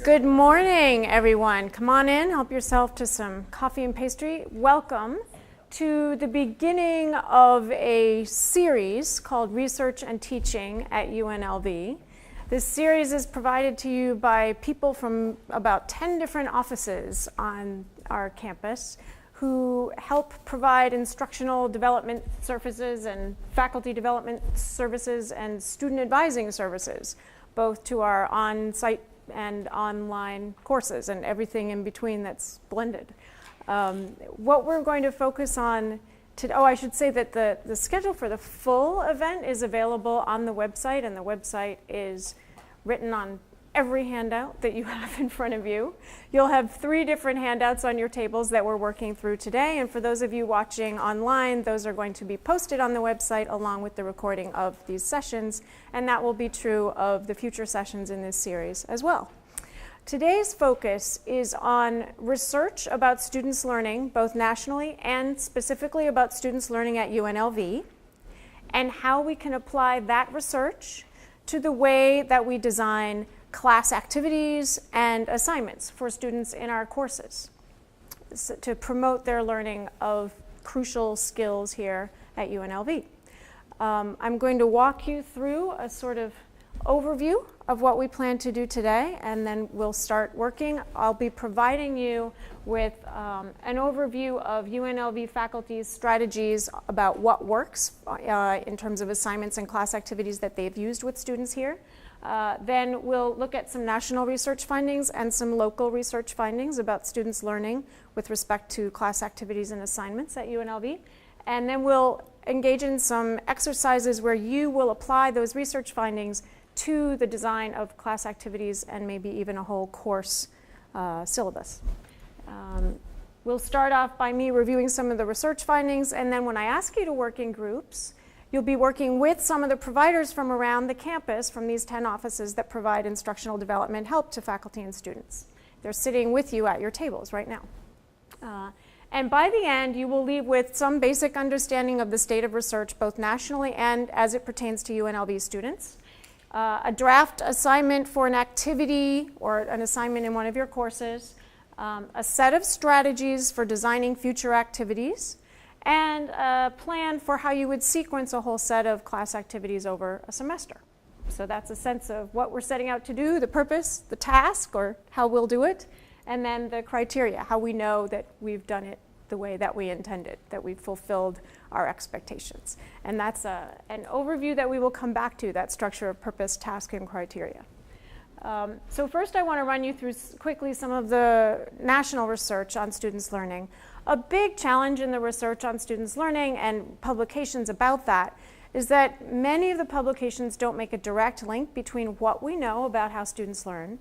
Good morning, everyone. Come on in, help yourself to some coffee and pastry. Welcome to the beginning of a series called Research and Teaching at UNLV. This series is provided to you by people from about 10 different offices on our campus who help provide instructional development services and faculty development services and student advising services, both to our on-site and online courses and everything in between that's blended. What we're going to focus on today, I should say that the schedule for the full event is available on the website, and the website is written on every handout that you have in front of you. You'll have 3 different handouts on your tables that we're working through today, and for those of you watching online, those are going to be posted on the website along with the recording of these sessions, and that will be true of the future sessions in this series as well. Today's focus is on research about students' learning, both nationally and specifically about students' learning at UNLV, and how we can apply that research to the way that we design class activities and assignments for students in our courses to promote their learning of crucial skills here at UNLV. I'm going to walk you through a sort of overview of what we plan to do today, and then we'll start working. I'll be providing you with an overview of UNLV faculty's strategies about what works in terms of assignments and class activities that they've used with students here. Then we'll look at some national research findings and some local research findings about students' learning with respect to class activities and assignments at UNLV. And then we'll engage in some exercises where you will apply those research findings to the design of class activities and maybe even a whole course syllabus. We'll start off by me reviewing some of the research findings, and then when I ask you to work in groups, you'll be working with some of the providers from around the campus from these 10 offices that provide instructional development help to faculty and students. They're sitting with you at your tables right now. And by the end, you will leave with some basic understanding of the state of research, both nationally and as it pertains to UNLV students. A draft assignment for an activity or an assignment in one of your courses, a set of strategies for designing future activities, and a plan for how you would sequence a whole set of class activities over a semester. So that's a sense of what we're setting out to do, the purpose, the task, or how we'll do it, and then the criteria, how we know that we've done it the way that we intended, that we've fulfilled our expectations. And that's an overview that we will come back to, that structure of purpose, task, and criteria. So first I want to run you through quickly some of the national research on students' learning. A big challenge in the research on students' learning and publications about that is that many of the publications don't make a direct link between what we know about how students learn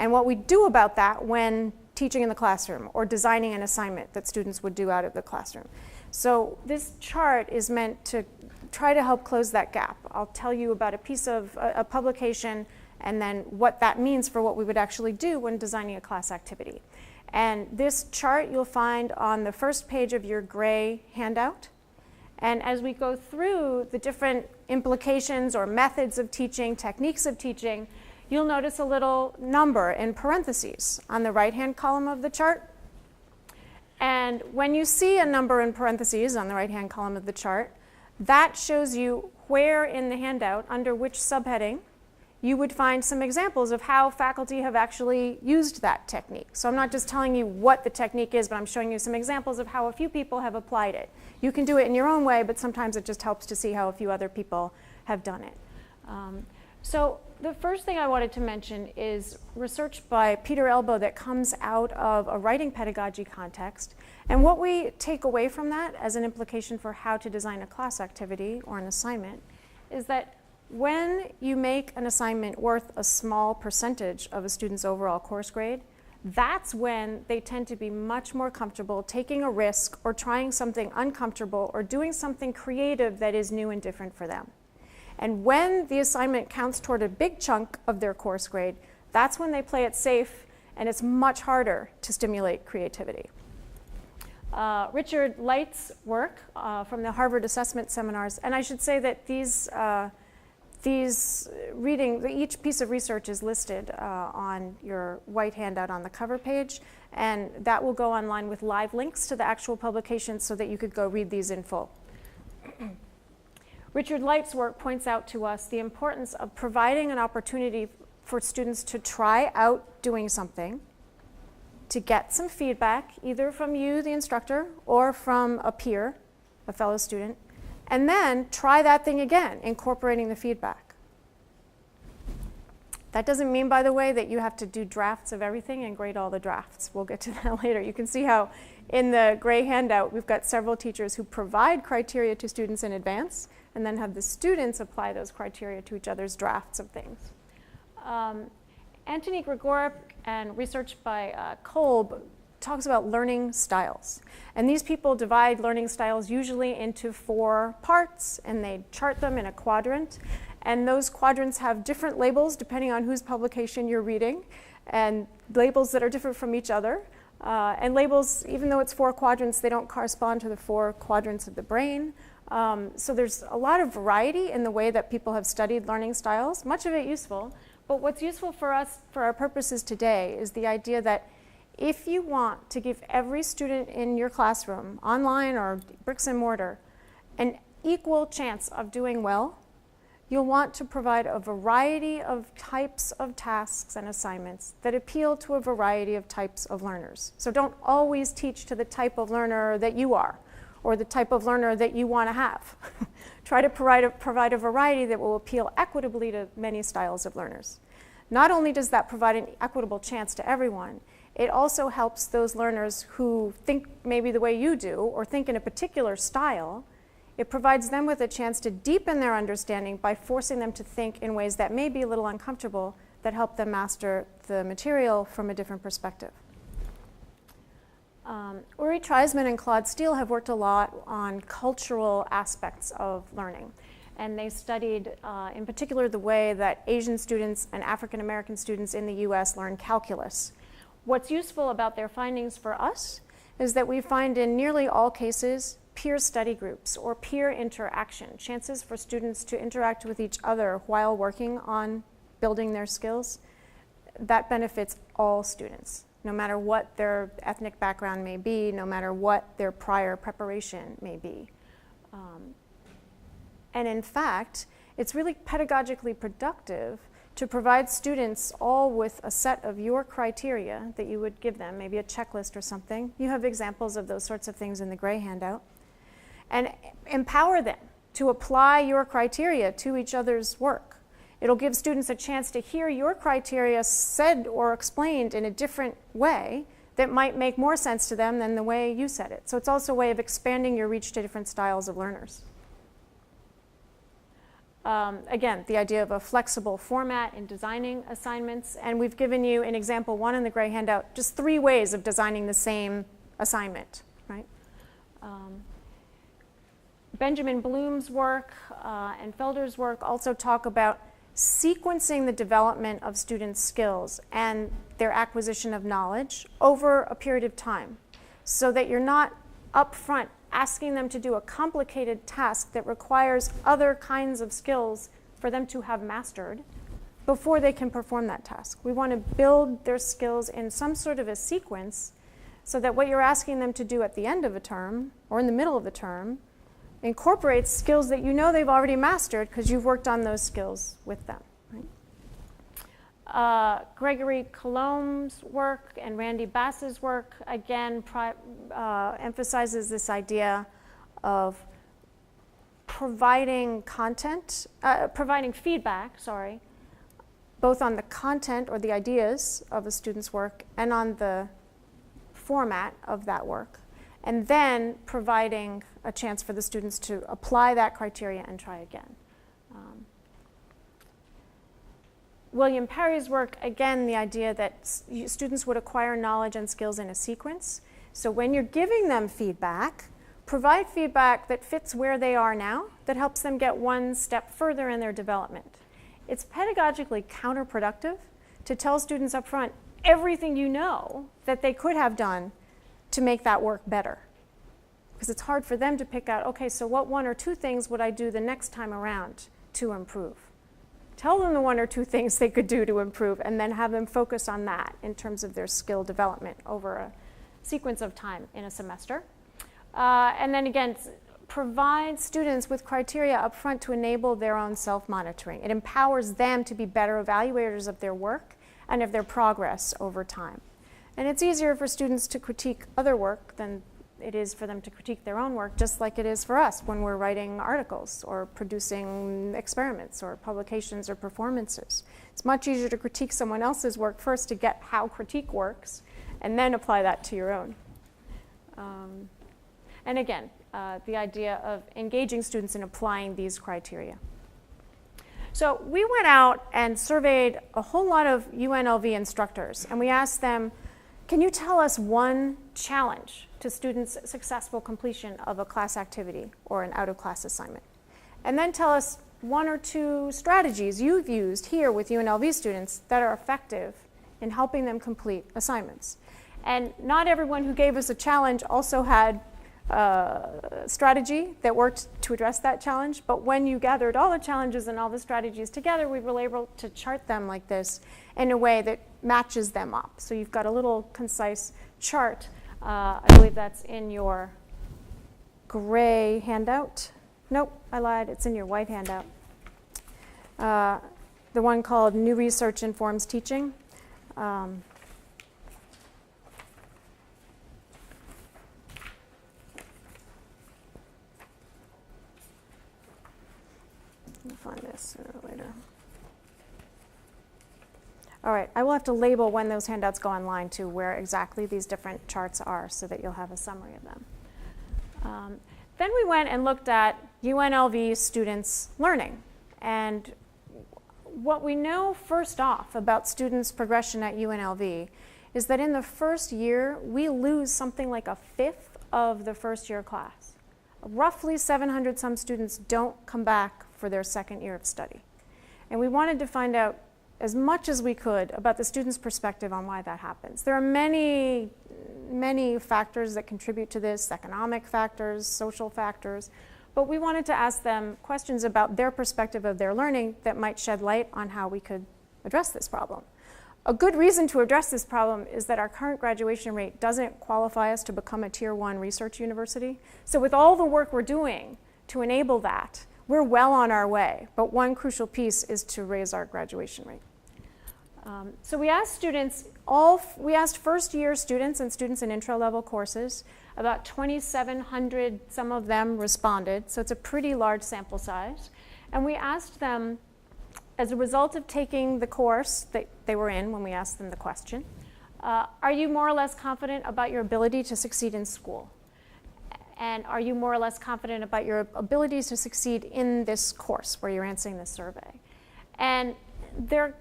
and what we do about that when teaching in the classroom or designing an assignment that students would do out of the classroom. So this chart is meant to try to help close that gap. I'll tell you about a piece of a publication and then what that means for what we would actually do when designing a class activity. And this chart you'll find on the first page of your gray handout. And as we go through the different implications or methods of teaching, techniques of teaching, you'll notice a little number in parentheses on the right-hand column of the chart. And when you see a number in parentheses on the right-hand column of the chart, that shows you where in the handout, under which subheading, you would find some examples of how faculty have actually used that technique. So I'm not just telling you what the technique is, but I'm showing you some examples of how a few people have applied it. You can do it in your own way, but sometimes it just helps to see how a few other people have done it. So the first thing I wanted to mention is research by Peter Elbow that comes out of a writing pedagogy context. And what we take away from that as an implication for how to design a class activity or an assignment is that when you make an assignment worth a small percentage of a student's overall course grade, that's when they tend to be much more comfortable taking a risk or trying something uncomfortable or doing something creative that is new and different for them. And when the assignment counts toward a big chunk of their course grade, that's when they play it safe, and it's much harder to stimulate creativity. Richard Light's work from the Harvard Assessment Seminars, and I should say that these Each piece of research is listed on your white handout on the cover page, and that will go online with live links to the actual publications so that you could go read these in full. Richard Light's work points out to us the importance of providing an opportunity for students to try out doing something, to get some feedback, either from you, the instructor, or from a peer, a fellow student, and then try that thing again, incorporating the feedback. That doesn't mean, by the way, that you have to do drafts of everything and grade all the drafts. We'll get to that later. You can see how in the gray handout we've got several teachers who provide criteria to students in advance and then have the students apply those criteria to each other's drafts of things. Antony Gregorek and research by Kolb talks about learning styles. And these people divide learning styles usually into 4 parts, and they chart them in a quadrant. And those quadrants have different labels depending on whose publication you're reading, and labels that are different from each other. And labels, even though it's 4 quadrants, they don't correspond to the 4 quadrants of the brain. So there's a lot of variety in the way that people have studied learning styles, much of it useful. But what's useful for us, for our purposes today, is the idea that if you want to give every student in your classroom, online or bricks and mortar, an equal chance of doing well, you'll want to provide a variety of types of tasks and assignments that appeal to a variety of types of learners. So don't always teach to the type of learner that you are, or the type of learner that you want to have. Try to provide a variety that will appeal equitably to many styles of learners. Not only does that provide an equitable chance to everyone, it also helps those learners who think maybe the way you do, or think in a particular style. It provides them with a chance to deepen their understanding by forcing them to think in ways that may be a little uncomfortable, that help them master the material from a different perspective. Uri Treisman and Claude Steele have worked a lot on cultural aspects of learning. And they studied, in particular, the way that Asian students and African American students in the US learn calculus. What's useful about their findings for us is that we find in nearly all cases peer study groups or peer interaction, chances for students to interact with each other while working on building their skills. That benefits all students, no matter what their ethnic background may be, no matter what their prior preparation may be. And in fact, it's really pedagogically productive to provide students all with a set of your criteria that you would give them, maybe a checklist or something. You have examples of those sorts of things in the gray handout. And empower them to apply your criteria to each other's work. It'll give students a chance to hear your criteria said or explained in a different way that might make more sense to them than the way you said it. So it's also a way of expanding your reach to different styles of learners. Again, the idea of a flexible format in designing assignments. And we've given you in example 1 in the gray handout just 3 ways of designing the same assignment, right? Benjamin Bloom's work and Felder's work also talk about sequencing the development of students' skills and their acquisition of knowledge over a period of time, so that you're not upfront asking them to do a complicated task that requires other kinds of skills for them to have mastered before they can perform that task. We want to build their skills in some sort of a sequence so that what you're asking them to do at the end of a term or in the middle of the term incorporates skills that you know they've already mastered because you've worked on those skills with them. Right? Gregory Colombe's work and Randy Bass's work, again, emphasizes this idea of providing feedback, both on the content or the ideas of a student's work and on the format of that work, and then providing a chance for the students to apply that criteria and try again. William Perry's work, again, the idea that students would acquire knowledge and skills in a sequence. So when you're giving them feedback, provide feedback that fits where they are now, that helps them get one step further in their development. It's pedagogically counterproductive to tell students up front everything you know that they could have done to make that work better. Because it's hard for them to pick out, okay, so what 1 or 2 things would I do the next time around to improve? Tell them the one or two things they could do to improve, and then have them focus on that in terms of their skill development over a sequence of time in a semester. And then again, provide students with criteria up front to enable their own self-monitoring. It empowers them to be better evaluators of their work and of their progress over time. And it's easier for students to critique other work than it is for them to critique their own work, just like it is for us when we're writing articles or producing experiments or publications or performances. It's much easier to critique someone else's work first to get how critique works, and then apply that to your own. And again, the idea of engaging students in applying these criteria. So we went out and surveyed a whole lot of UNLV instructors, and we asked them, can you tell us one challenge to students' successful completion of a class activity or an out-of-class assignment? And then tell us one or two strategies you've used here with UNLV students that are effective in helping them complete assignments. And not everyone who gave us a challenge also had a strategy that worked to address that challenge, but when you gathered all the challenges and all the strategies together, we were able to chart them like this in a way that matches them up. So you've got a little concise chart. I believe that's in your gray handout. Nope, I lied, it's in your white handout. The one called New Research Informs Teaching. I'll find this sooner or later. All right, I will have to label when those handouts go online to where exactly these different charts are so that you'll have a summary of them. Then we went and looked at UNLV students' learning. And what we know first off about students' progression at UNLV is that in the first year, we lose something like a fifth of the first year class. Roughly 700 some students don't come back for their second year of study. And we wanted to find out as much as we could about the students' perspective on why that happens. There are many factors that contribute to this, economic factors, social factors, but we wanted to ask them questions about their perspective of their learning that might shed light on how we could address this problem. A good reason to address this problem is that our current graduation rate doesn't qualify us to become a Tier 1 research university. So with all the work we're doing to enable that, we're well on our way, but one crucial piece is to raise our graduation rate. So we asked first year students and students in intro level courses, about 2,700, some of them responded, so it's a pretty large sample size. And we asked them, as a result of taking the course that they were in when we asked them the question, are you more or less confident about your ability to succeed in school? And are you more or less confident about your abilities to succeed in this course where you're answering this survey? And their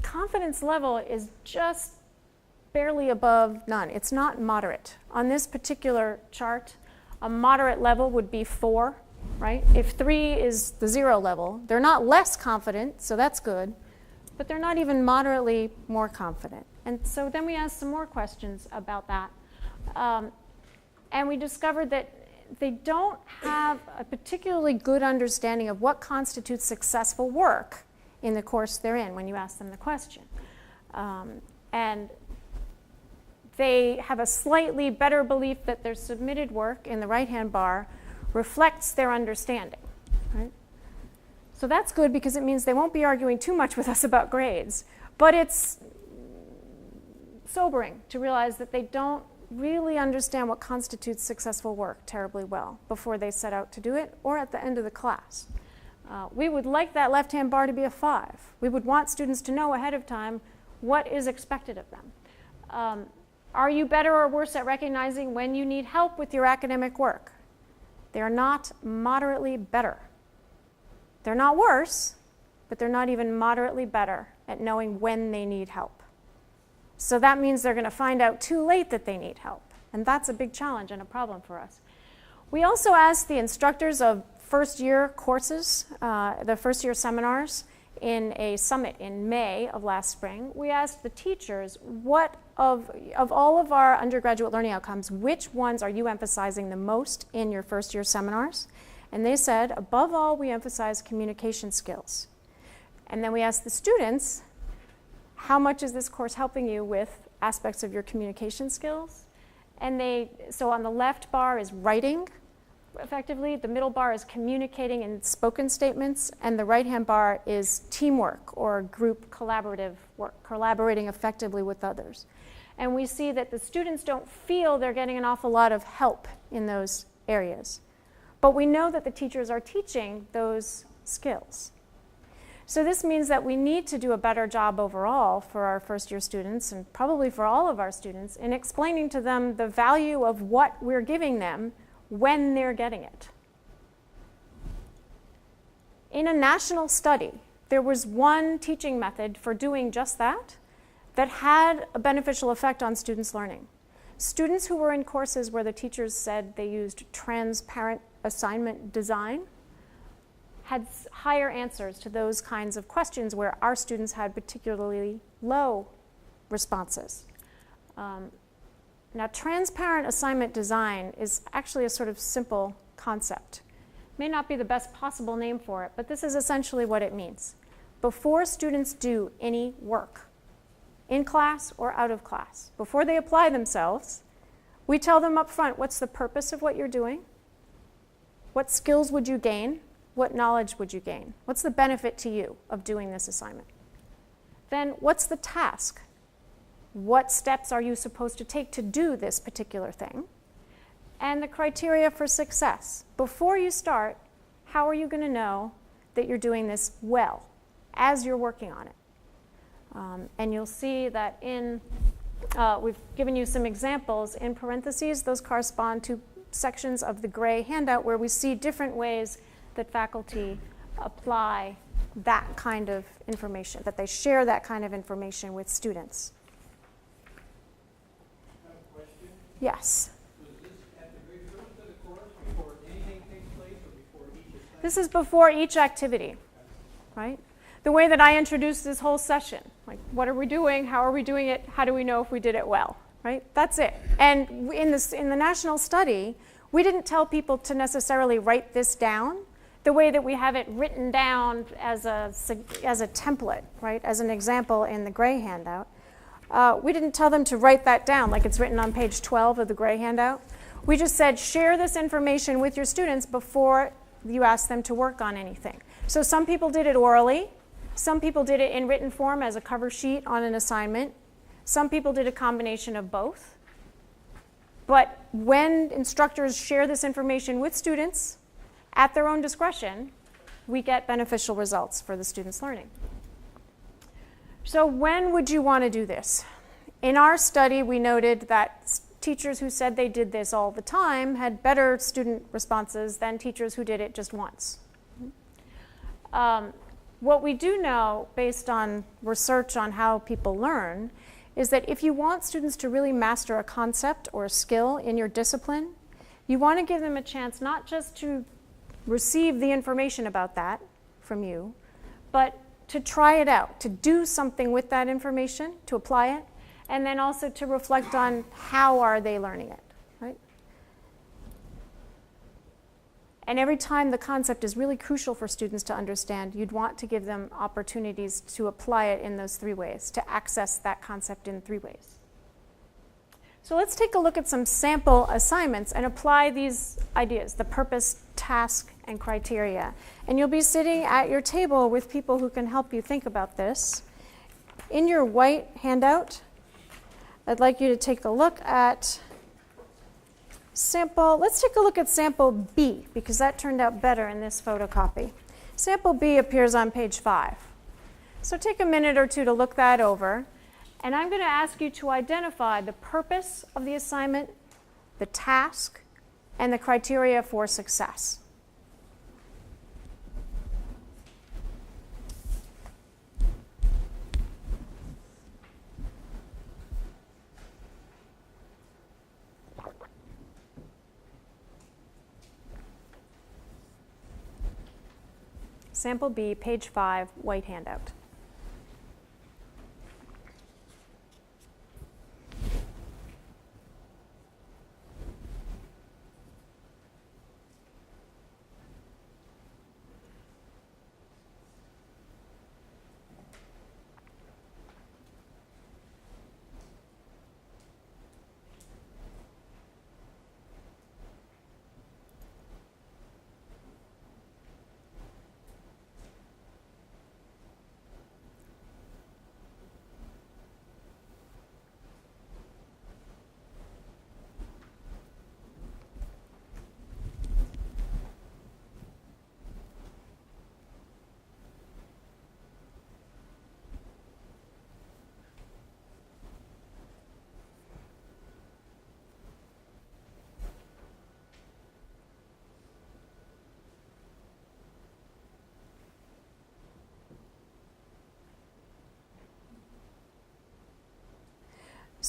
confidence level is just barely above none. It's not moderate. On this particular chart, a moderate level would be 4, right? If 3 is the 0 level, they're not less confident, so that's good, but they're not even moderately more confident. And so then we asked some more questions about that. And we discovered that they don't have a particularly good understanding of what constitutes successful work in the course they're in when you ask them the question. And they have a slightly better belief that their submitted work in the right-hand bar reflects their understanding, right? So that's good because it means they won't be arguing too much with us about grades. But it's sobering to realize that they don't really understand what constitutes successful work terribly well before they set out to do it or at the end of the class. We would like that left-hand bar to be a 5. We would want students to know ahead of time what is expected of them. Are you better or worse at recognizing when you need help with your academic work? They're not moderately better. They're not worse, but they're not even moderately better at knowing when they need help. So that means they're going to find out too late that they need help. And that's a big challenge and a problem for us. We also asked the instructors of first-year courses, the first-year seminars, in a summit in May of last spring. We asked the teachers, what of all of our undergraduate learning outcomes, which ones are you emphasizing the most in your first-year seminars? And they said, above all, we emphasize communication skills. And then we ask the students, how much is this course helping you with aspects of your communication skills? And so on the left bar is writing, effectively. The middle bar is communicating in spoken statements, and the right-hand bar is teamwork or group collaborative work, collaborating effectively with others. And we see that the students don't feel they're getting an awful lot of help in those areas. But we know that the teachers are teaching those skills. So this means that we need to do a better job overall for our first-year students, and probably for all of our students, in explaining to them the value of what we're giving them when they're getting it. In a national study, there was one teaching method for doing just that that had a beneficial effect on students' learning. Students who were in courses where the teachers said they used transparent assignment design had higher answers to those kinds of questions where our students had particularly low responses. Now, transparent assignment design is actually a sort of simple concept. May not be the best possible name for it, but this is essentially what it means. Before students do any work, in class or out of class, before they apply themselves, we tell them up front, what's the purpose of what you're doing? What skills would you gain? What knowledge would you gain? What's the benefit to you of doing this assignment? Then what's the task? What steps are you supposed to take to do this particular thing? And the criteria for success. Before you start, how are you going to know that you're doing this well as you're working on it? And you'll see that we've given you some examples in parentheses. Those correspond to sections of the gray handout where we see different ways that faculty apply that kind of information, that they share that kind of information with students. I have a question. Yes. Was this at the very first of the course, before anything takes place, or before each assignment? This is before each activity, right? The way that I introduced this whole session, like what are we doing, how are we doing it, how do we know if we did it well, right? That's it. And in the national study, we didn't tell people to necessarily write this down the way that we have it written down as a template, right, as an example in the gray handout. We didn't tell them to write that down like it's written on page 12 of the gray handout. We just said share this information with your students before you ask them to work on anything. So some people did it orally. Some people did it in written form as a cover sheet on an assignment. Some people did a combination of both. But when instructors share this information with students at their own discretion, we get beneficial results for the students' learning. So when would you want to do this? In our study, we noted that teachers who said they did this all the time had better student responses than teachers who did it just once. What we do know, based on research on how people learn, is that if you want students to really master a concept or a skill in your discipline, you want to give them a chance not just to receive the information about that from you, but to try it out, to do something with that information, to apply it, and then also to reflect on how are they learning it, right? And every time the concept is really crucial for students to understand, you'd want to give them opportunities to apply it in those 3 ways, to access that concept in 3 ways. So let's take a look at some sample assignments and apply these ideas, the purpose, task, and criteria. And you'll be sitting at your table with people who can help you think about this. In your white handout, I'd like you to take a look at let's take a look at sample B, because that turned out better in this photocopy. Sample B appears on page 5. So take a minute or 2 to look that over. And I'm going to ask you to identify the purpose of the assignment, the task, and the criteria for success. Sample B, page 5, white handout.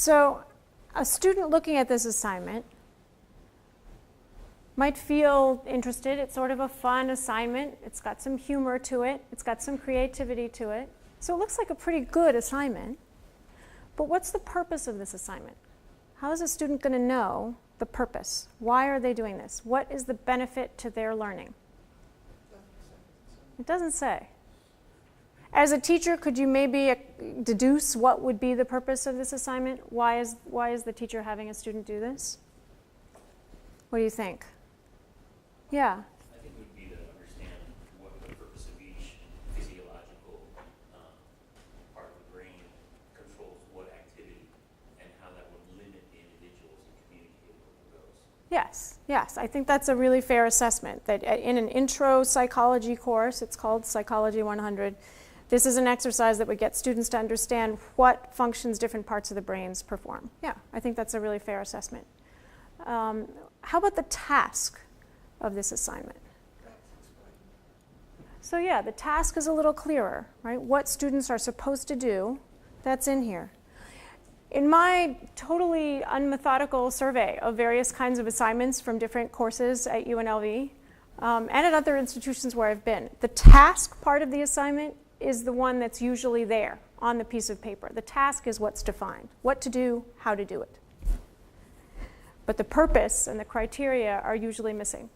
So a student looking at this assignment might feel interested. It's sort of a fun assignment. It's got some humor to it. It's got some creativity to it. So it looks like a pretty good assignment. But what's the purpose of this assignment? How is a student going to know the purpose? Why are they doing this? What is the benefit to their learning? It doesn't say. As a teacher, could you maybe deduce what would be the purpose of this assignment? Why is the teacher having a student do this? What do you think? Yeah. I think it would be to understand what the purpose of each physiological part of the brain controls what activity and how that would limit the individuals in communicating with those. Yes, I think that's a really fair assessment. That in an intro psychology course, it's called Psychology 100, this is an exercise that would get students to understand what functions different parts of the brains perform. Yeah, I think that's a really fair assessment. How about the task of this assignment? So yeah, the task is a little clearer, right? What students are supposed to do, that's in here. In my totally unmethodical survey of various kinds of assignments from different courses at UNLV and at other institutions where I've been, the task part of the assignment is the one that's usually there on the piece of paper. The task is what's defined, what to do, how to do it. But the purpose and the criteria are usually missing.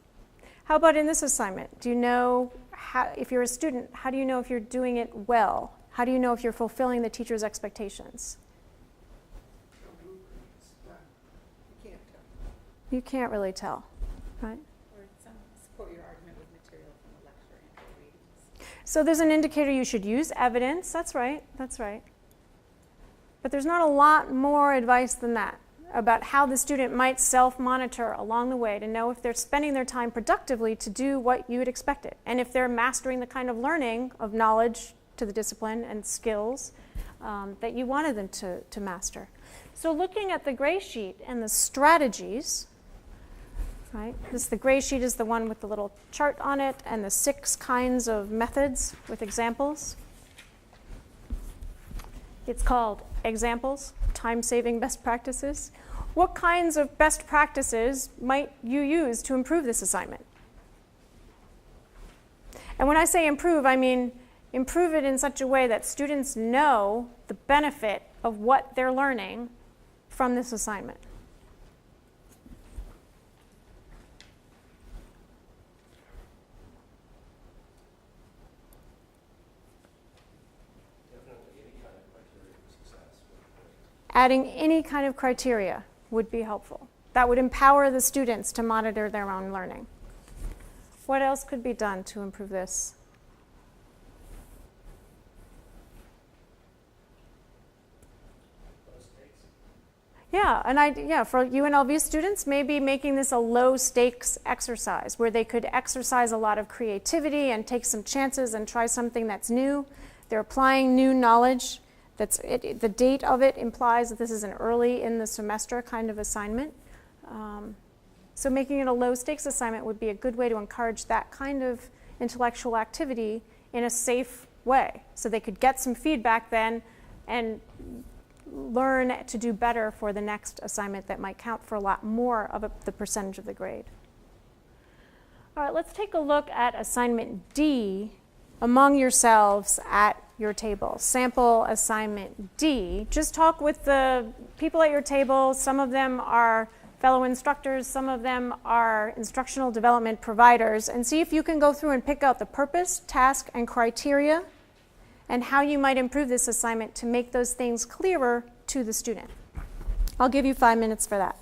How about in this assignment? Do you know, if you're a student, how do you know if you're doing it well? How do you know if you're fulfilling the teacher's expectations? You can't really tell, right? Or support your argument with material from the lecture and your readings. So there's an indicator you should use, evidence, that's right. But there's not a lot more advice than that about how the student might self-monitor along the way to know if they're spending their time productively to do what you would expect it, and if they're mastering the kind of learning of knowledge to the discipline and skills that you wanted them to master. So looking at the gray sheet and the strategies, right? The gray sheet is the one with the little chart on it and the 6 kinds of methods with examples. It's called Examples, Time-Saving Best Practices. What kinds of best practices might you use to improve this assignment? And when I say improve, I mean improve it in such a way that students know the benefit of what they're learning from this assignment. Adding any kind of criteria would be helpful. That would empower the students to monitor their own learning. What else could be done to improve this? Yeah, for UNLV students, maybe making this a low-stakes exercise where they could exercise a lot of creativity and take some chances and try something that's new. They're applying new knowledge. The date of it implies that this is an early in the semester kind of assignment. So making it a low-stakes assignment would be a good way to encourage that kind of intellectual activity in a safe way, so they could get some feedback then and learn to do better for the next assignment that might count for a lot more of the percentage of the grade. All right, let's take a look at assignment D among yourselves at your table. Sample assignment D. Just talk with the people at your table. Some of them are fellow instructors, some of them are instructional development providers, and see if you can go through and pick out the purpose, task, and criteria, and how you might improve this assignment to make those things clearer to the student. I'll give you 5 minutes for that.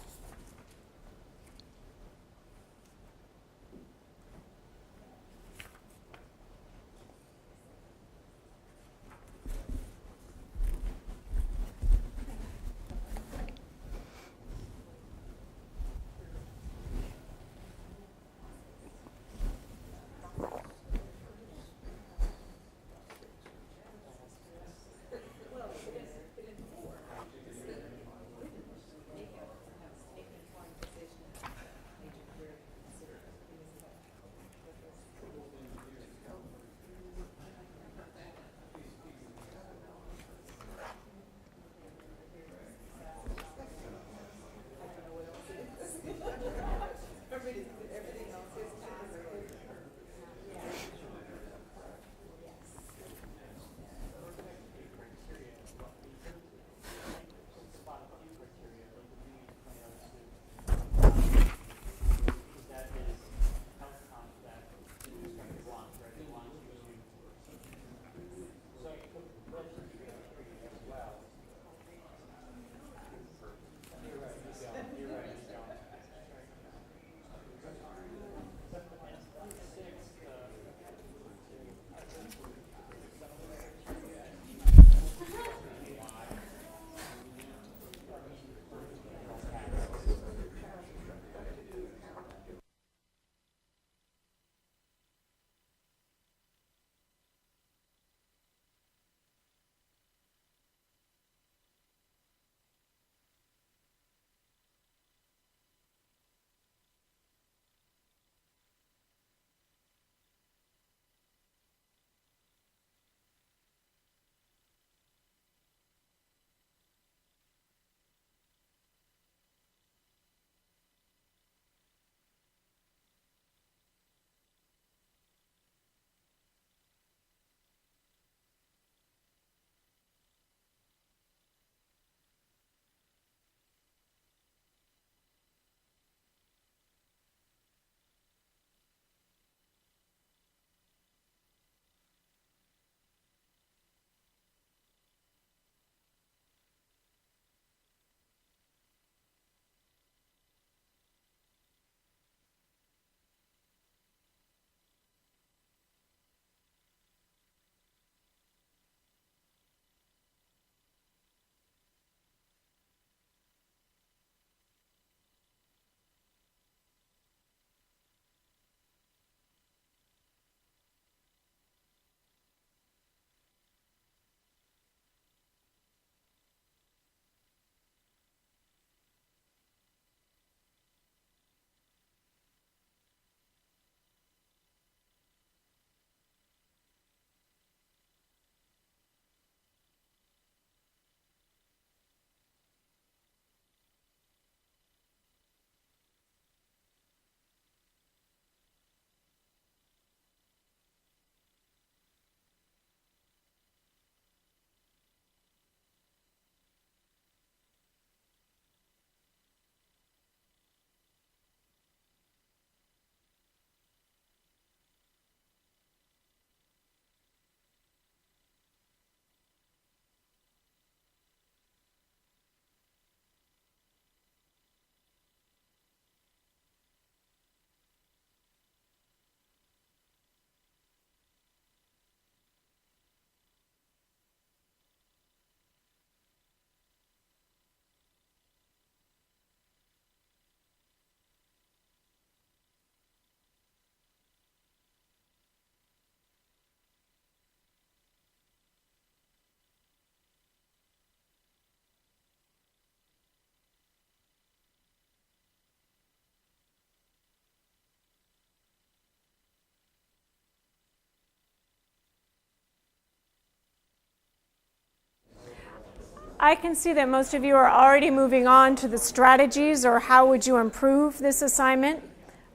I can see that most of you are already moving on to the strategies or how would you improve this assignment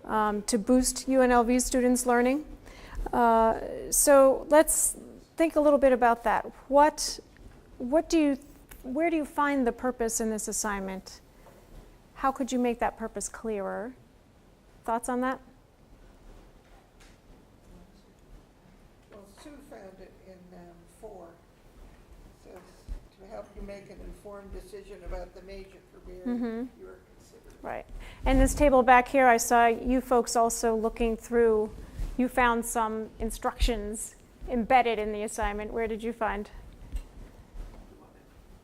to boost UNLV students' learning. So let's think a little bit about that. Where do you find the purpose in this assignment? How could you make that purpose clearer? Thoughts on that? Well, Sue found it in 4. It says to help you make an informed decision about the major career you are considering. Right. And this table back here, I saw you folks also looking through, you found some instructions embedded in the assignment. Where did you find?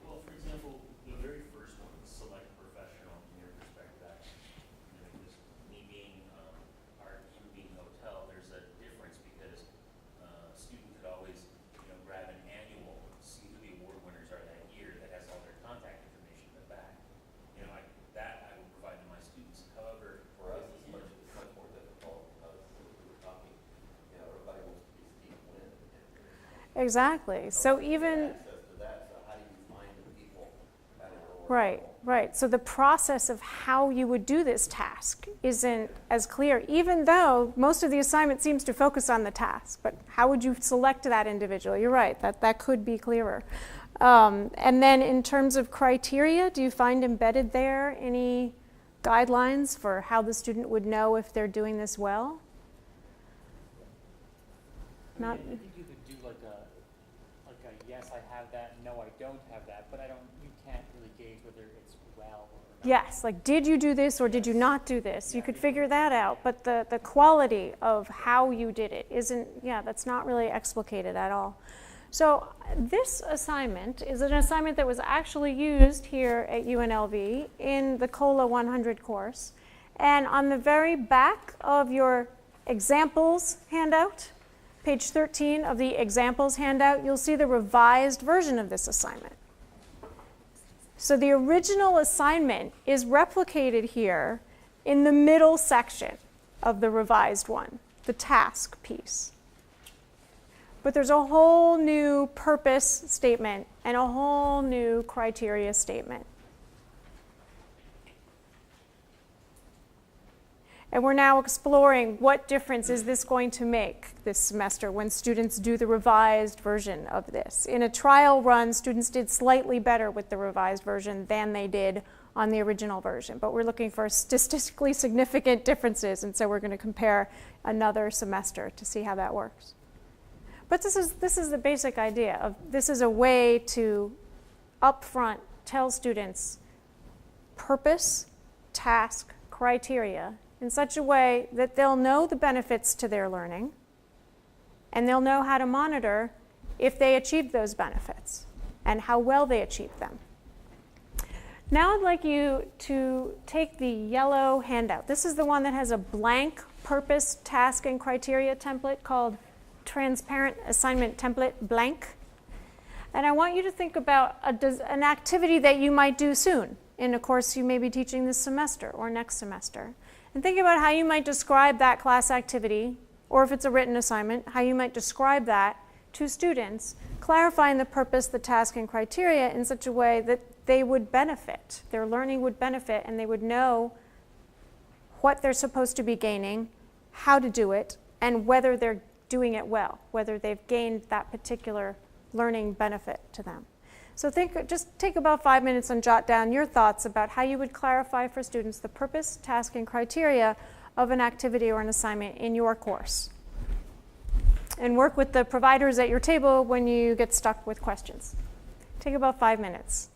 Well, for example, the very first one, select professional from your perspective. Just me being art, you being hotel, there's a difference because a student could always, grab an annual, see who the award winners are that year that has all their contact information in the back. That I would provide to my students. However, For us, it's much more difficult because we're talking, everybody wants to be Steve Wynn. Exactly. So even, Access to that, so how do you find the people at an award right, level? right. So the process of how you would do this task isn't as clear, even though most of the assignment seems to focus on the task. But how would you select that individual? You're right, that could be clearer. And then in terms of criteria, do you find embedded there any guidelines for how the student would know if they're doing this well? Not. I think you could do like a yes, I have that, no, I don't have that, but you can't really gauge whether it's well or not. Yes, like did you do this or did you not do this? You could figure that out, but the quality of how you did it isn't, that's not really explicated at all. So this assignment is an assignment that was actually used here at UNLV in the COLA 100 course. And on the very back of your examples handout, page 13 of the examples handout, you'll see the revised version of this assignment. So the original assignment is replicated here in the middle section of the revised one, the task piece. But there's a whole new purpose statement and a whole new criteria statement. And we're now exploring what difference is this going to make this semester when students do the revised version of this. In a trial run, students did slightly better with the revised version than they did on the original version. But we're looking for statistically significant differences, and so we're going to compare another semester to see how that works. But this is the basic idea of this is a way to upfront tell students purpose, task, criteria in such a way that they'll know the benefits to their learning and they'll know how to monitor if they achieve those benefits and how well they achieve them. Now I'd like you to take the yellow handout. This is the one that has a blank purpose, task, and criteria template called Transparent Assignment Template Blank. And I want you to think about an activity that you might do soon in a course you may be teaching this semester or next semester. And think about how you might describe that class activity, or if it's a written assignment, how you might describe that to students, clarifying the purpose, the task, and criteria in such a way that they would benefit, their learning would benefit, and they would know what they're supposed to be gaining, how to do it, and whether they're doing it well, whether they've gained that particular learning benefit to them. So just take about 5 minutes and jot down your thoughts about how you would clarify for students the purpose, task, and criteria of an activity or an assignment in your course. And work with the providers at your table when you get stuck with questions. Take about 5 minutes.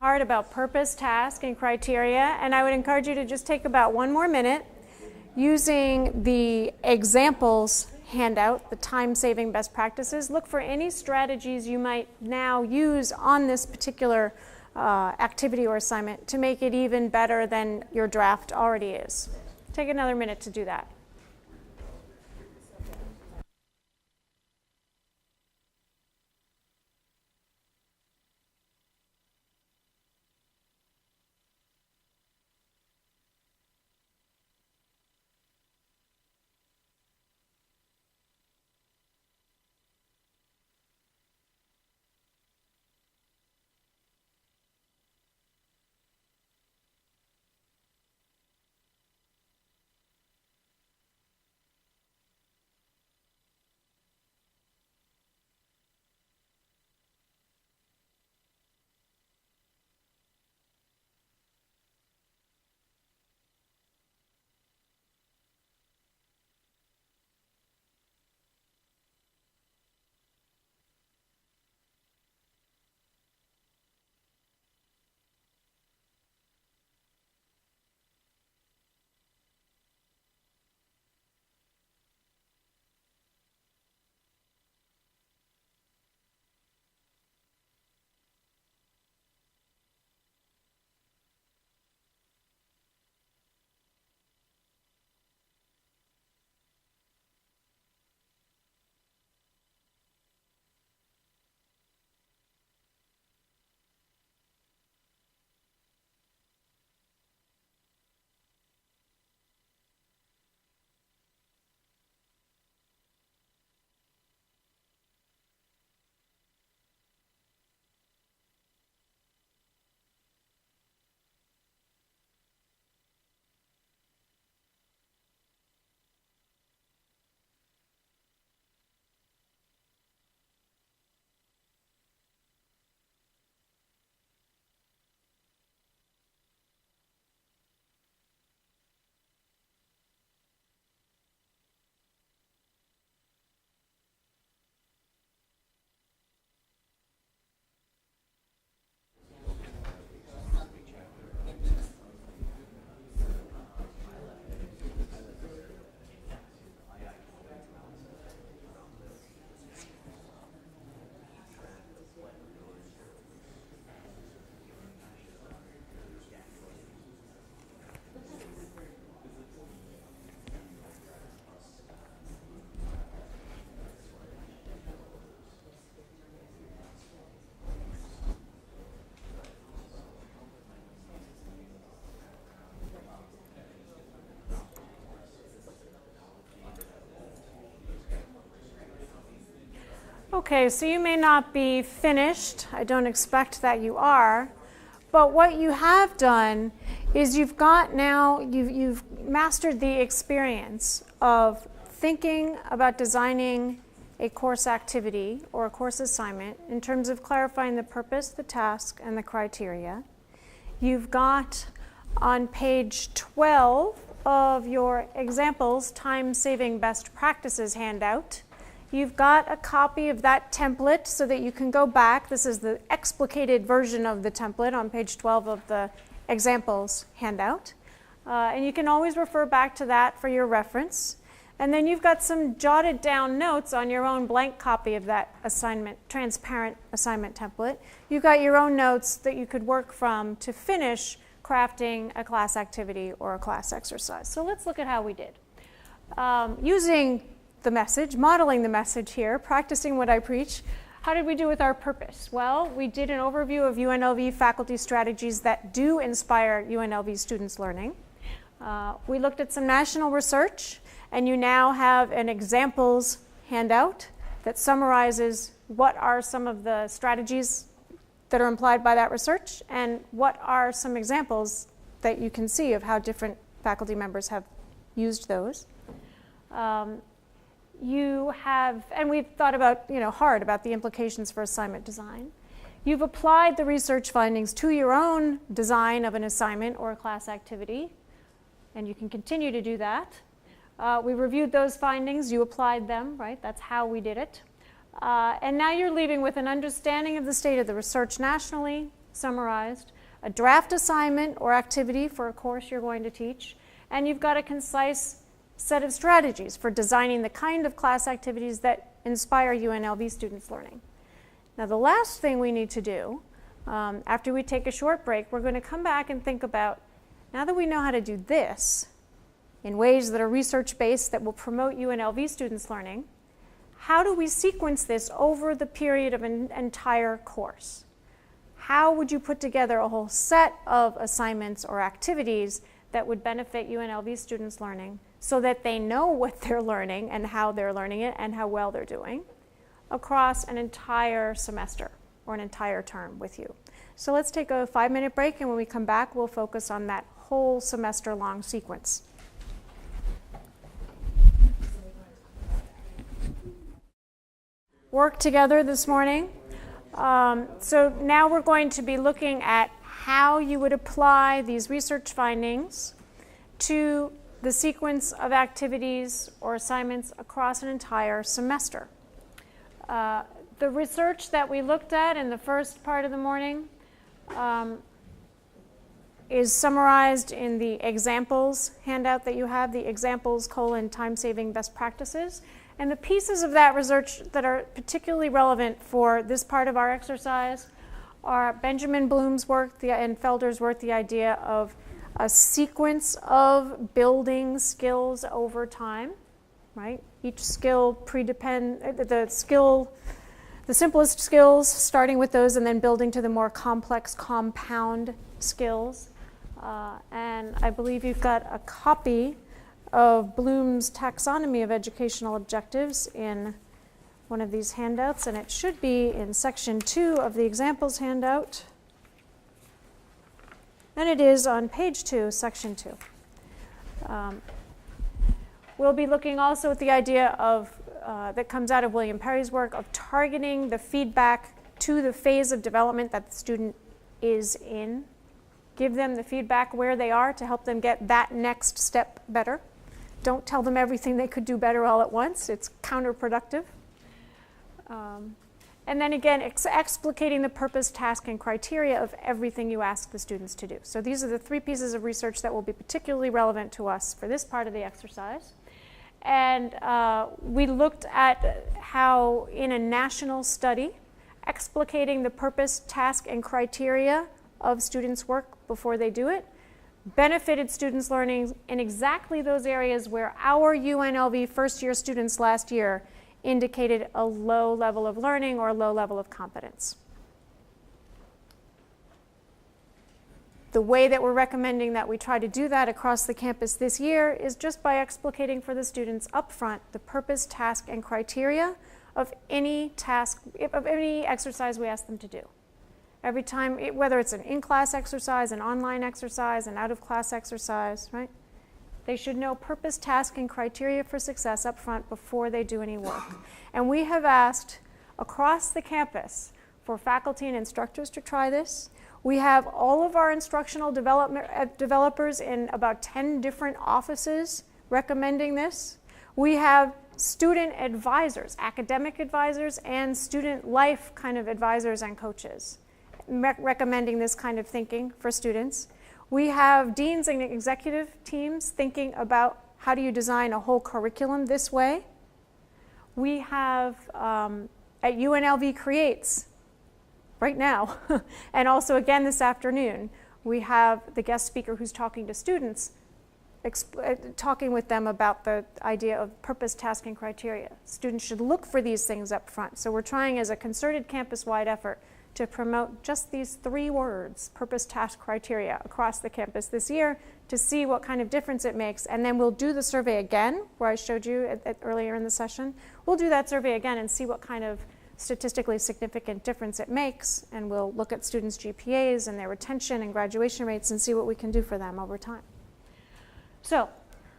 hard about purpose, task, and criteria, and I would encourage you to just take about 1 more minute using the examples handout, the time-saving best practices. Look for any strategies you might now use on this particular activity or assignment to make it even better than your draft already is. Take another minute to do that. Okay, so you may not be finished. I don't expect that you are. But what you have done is you've mastered the experience of thinking about designing a course activity or a course assignment in terms of clarifying the purpose, the task, and the criteria. You've got on page 12 of your examples time-saving best practices handout. You've got a copy of that template so that you can go back. This is the explicated version of the template on page 12 of the examples handout. And you can always refer back to that for your reference. And then you've got some jotted down notes on your own blank copy of that assignment, transparent assignment template. You've got your own notes that you could work from to finish crafting a class activity or a class exercise. So let's look at how we did. Using the message, modeling the message here, practicing what I preach. How did we do with our purpose? Well, we did an overview of UNLV faculty strategies that do inspire UNLV students' learning. We looked at some national research, and you now have an examples handout that summarizes what are some of the strategies that are implied by that research and what are some examples that you can see of how different faculty members have used those. And we've thought about, hard about the implications for assignment design. You've applied the research findings to your own design of an assignment or a class activity, and you can continue to do that. We reviewed those findings, you applied them, right? That's how we did it. And now you're leaving with an understanding of the state of the research nationally, summarized, a draft assignment or activity for a course you're going to teach, and you've got a concise set of strategies for designing the kind of class activities that inspire UNLV students' learning. Now, the last thing we need to do, after we take a short break, we're going to come back and think about, now that we know how to do this in ways that are research-based that will promote UNLV students' learning, how do we sequence this over the period of an entire course? How would you put together a whole set of assignments or activities that would benefit UNLV students' learning so that they know what they're learning and how they're learning it and how well they're doing across an entire semester or an entire term with you? So let's take a 5-minute break, and when we come back, we'll focus on that whole semester-long sequence. Work together this morning. So now we're going to be looking at how you would apply these research findings to the sequence of activities or assignments across an entire semester. The research that we looked at in the first part of the morning is summarized in the examples handout that you have, the examples : time-saving best practices. And the pieces of that research that are particularly relevant for this part of our exercise are Benjamin Bloom's work and Felder's work, the idea of a sequence of building skills over time, right? Each skill the simplest skills, starting with those and then building to the more complex compound skills. And I believe you've got a copy of Bloom's taxonomy of educational objectives in one of these handouts, and it should be in section 2 of the examples handout. And it is on page 2, section 2. We'll be looking also at the idea of, that comes out of William Perry's work, of targeting the feedback to the phase of development that the student is in. Give them the feedback where they are to help them get that next step better. Don't tell them everything they could do better all at once. It's counterproductive. And then again, explicating the purpose, task, and criteria of everything you ask the students to do. So these are the 3 pieces of research that will be particularly relevant to us for this part of the exercise. And we looked at how, in a national study, explicating the purpose, task, and criteria of students' work before they do it benefited students' learning in exactly those areas where our UNLV first-year students last year indicated a low level of learning or a low level of competence. The way that we're recommending that we try to do that across the campus this year is just by explicating for the students up front the purpose, task, and criteria of any task, of any exercise we ask them to do. Every time, whether it's an in-class exercise, an online exercise, an out-of-class exercise, right? They should know purpose, task, and criteria for success up front before they do any work. And we have asked across the campus for faculty and instructors to try this. We have all of our instructional developers in about 10 different offices recommending this. We have student advisors, academic advisors, and student life kind of advisors and coaches recommending this kind of thinking for students. We have deans and executive teams thinking about how do you design a whole curriculum this way. We have at UNLV Creates right now, and also again this afternoon, we have the guest speaker who's talking to students, talking with them about the idea of purpose, task, and criteria. Students should look for these things up front. So we're trying as a concerted campus-wide effort to promote just these 3 words, purpose, task, criteria, across the campus this year to see what kind of difference it makes. And then we'll do the survey again, where I showed you earlier in the session. We'll do that survey again and see what kind of statistically significant difference it makes. And we'll look at students' GPAs and their retention and graduation rates and see what we can do for them over time. So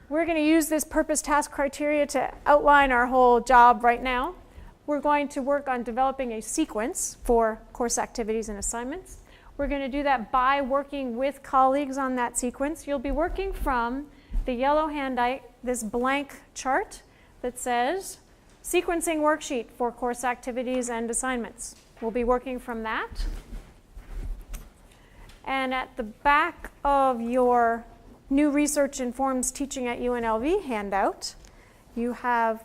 we're going to use this purpose, task, criteria to outline our whole job right now. We're going to work on developing a sequence for course activities and assignments. We're going to do that by working with colleagues on that sequence. You'll be working from the yellow handout, this blank chart that says sequencing worksheet for course activities and assignments. We'll be working from that. And at the back of your New Research Informs Teaching at UNLV handout, you have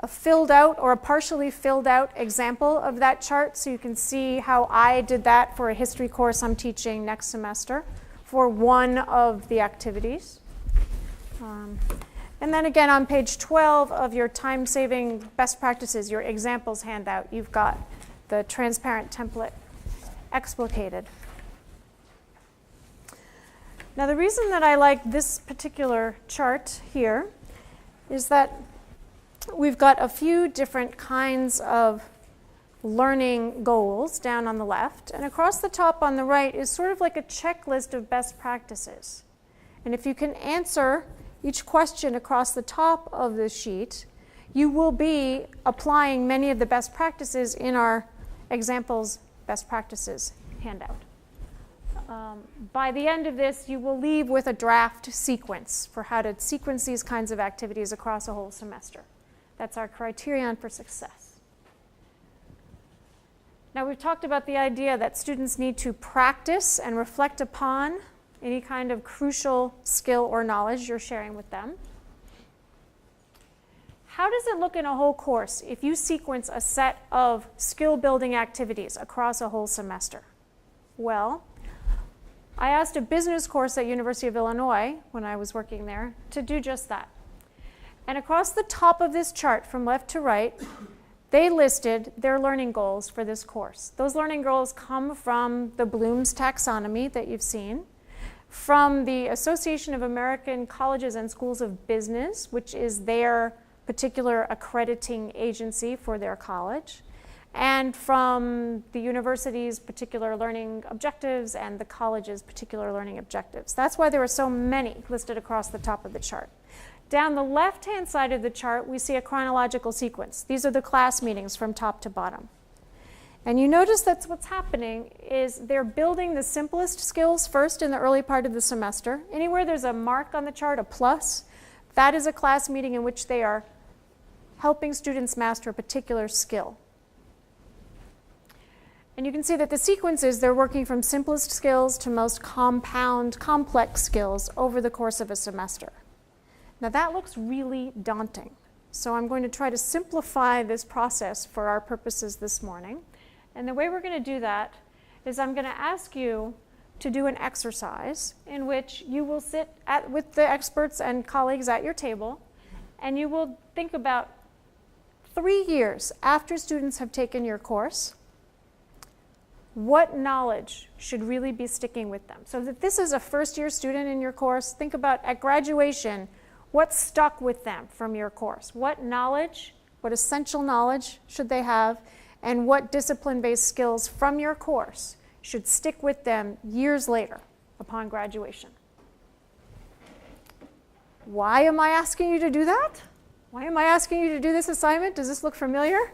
a filled out or a partially filled out example of that chart, so you can see how I did that for a history course I'm teaching next semester for one of the activities. And then again on page 12 of your time-saving best practices, your examples handout, you've got the transparent template explicated. Now the reason that I like this particular chart here is that we've got a few different kinds of learning goals down on the left, and across the top on the right is sort of like a checklist of best practices. And if you can answer each question across the top of the sheet, you will be applying many of the best practices in our examples best practices handout. By the end of this, you will leave with a draft sequence for how to sequence these kinds of activities across a whole semester. That's our criterion for success. Now, we've talked about the idea that students need to practice and reflect upon any kind of crucial skill or knowledge you're sharing with them. How does it look in a whole course if you sequence a set of skill-building activities across a whole semester? Well, I asked a business course at University of Illinois when I was working there to do just that. And across the top of this chart, from left to right, they listed their learning goals for this course. Those learning goals come from the Bloom's taxonomy that you've seen, from the Association of American Colleges and Schools of Business, which is their particular accrediting agency for their college, and from the university's particular learning objectives and the college's particular learning objectives. That's why there are so many listed across the top of the chart. Down the left-hand side of the chart, we see a chronological sequence. These are the class meetings from top to bottom. And you notice that what's happening is they're building the simplest skills first in the early part of the semester. Anywhere there's a mark on the chart, a plus, that is a class meeting in which they are helping students master a particular skill. And you can see that the sequence is they're working from simplest skills to most complex skills over the course of a semester. Now that looks really daunting. So I'm going to try to simplify this process for our purposes this morning. And the way we're going to do that is I'm going to ask you to do an exercise in which you will sit with the experts and colleagues at your table, and you will think about 3 years after students have taken your course, what knowledge should really be sticking with them. So if this is a first-year student in your course, think about at graduation, what stuck with them from your course? What knowledge, what essential knowledge should they have, and what discipline-based skills from your course should stick with them years later upon graduation? Why am I asking you to do that? Why am I asking you to do this assignment? Does this look familiar?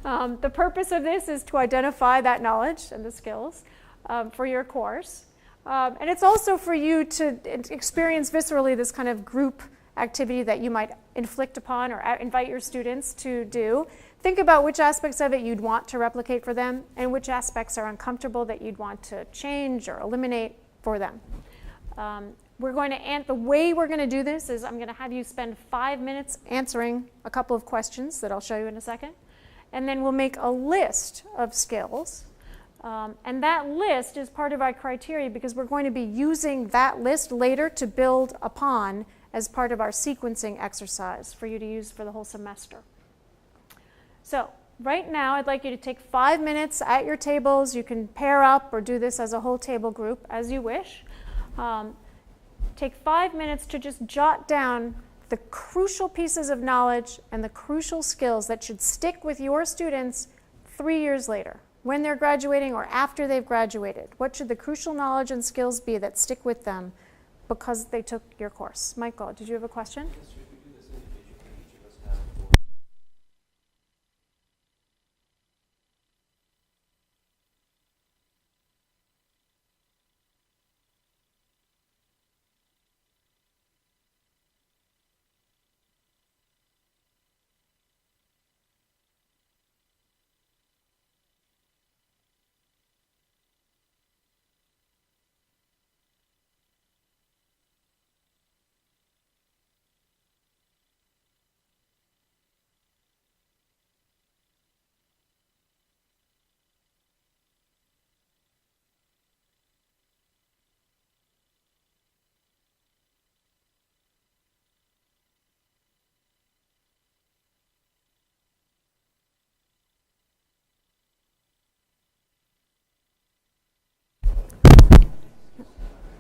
The purpose of this is to identify that knowledge and the skills for your course. And it's also for you to experience viscerally this kind of group activity that you might inflict upon or invite your students to do. Think about which aspects of it you'd want to replicate for them and which aspects are uncomfortable that you'd want to change or eliminate for them. The way we're going to do this is I'm going to have you spend 5 minutes answering a couple of questions that I'll show you in a second. And then we'll make a list of skills. And that list is part of our criteria because we're going to be using that list later to build upon as part of our sequencing exercise for you to use for the whole semester. So right now I'd like you to take 5 minutes at your tables. You can pair up or do this as a whole table group as you wish. Take 5 minutes to just jot down the crucial pieces of knowledge and the crucial skills that should stick with your students 3 years later, when they're graduating or after they've graduated. What should the crucial knowledge and skills be that stick with them because they took your course? Michael, did you have a question? Yes, should we do this individually? Each of us have 4.